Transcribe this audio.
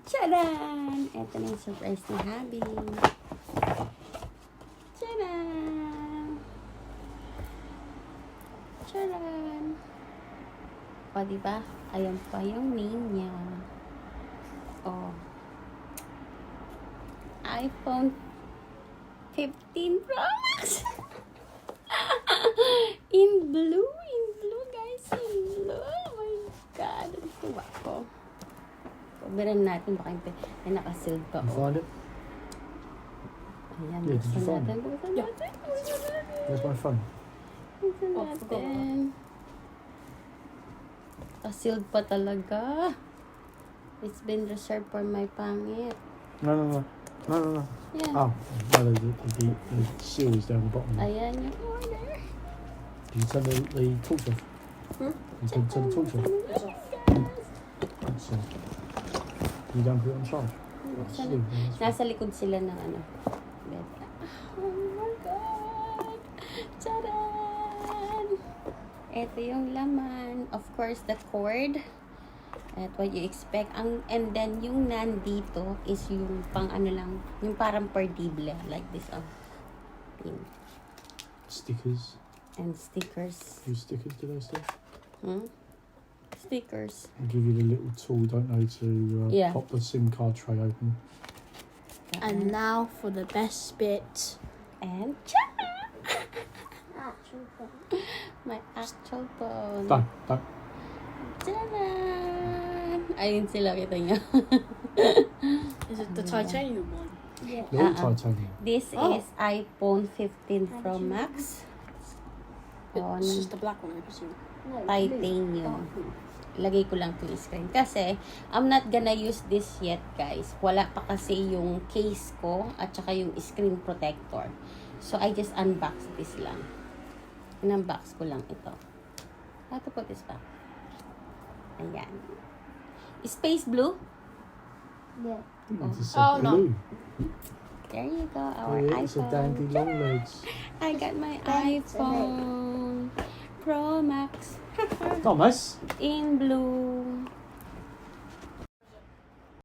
Tcharan! Ito na yung surprise ni Habi. Tcharan! Tcharan! O, diba? Ayan pa yung name niya. O. iPhone 15 Pro Max! In blue, guys. In blue. Oh my God. Ang tuwa ko. Pabiran natin. Baka yung nakasealed pa. You find it? Ayan. Yeah, did you find it? Buksan natin. Where's my phone? Buksan natin. Nakasealed pa talaga. It's been reserved for my pangit. No. Yan. Oh, no, the seal is down the bottom. Ayan yung order. Did you turn the torch off? You can turn the torch off. That's, you don't put it on charge. Buksan Sleep, na. that's fine. Nasa likod sila ng ano. Bed. Oh my God! Charan! Ito yung laman. Of course, the cord. At what you expect. And then, yung nandito is yung pang ano lang. Yung parang perdible. Like this. Pin. Stickers. And stickers. Few stickers, did I say? Stickers. I'll give you the little tool, don't know, to Yeah. pop the SIM card tray open. And now for the best bit. And charan! My actual phone. Don't. Charan! Ayun sila, kita niya. Is it the titanium one? Yeah. They're all titanium. This Oh. is iPhone 15 Pro Max. On It's just the black one, I presume. titanium. Lagay ko lang yung screen. Kasi, I'm not gonna use this yet, guys. Wala pa kasi yung case ko at saka yung screen protector. So, I just unbox this lang. In-unbox ko lang ito. How to put this back? Ayan. Space blue? Yeah. It's Oh, a no. blue. There you go, Oh, our yeah, it's a dandy iPhone. long legs. I got my Thanks, iPhone Pro Max Thomas. in blue.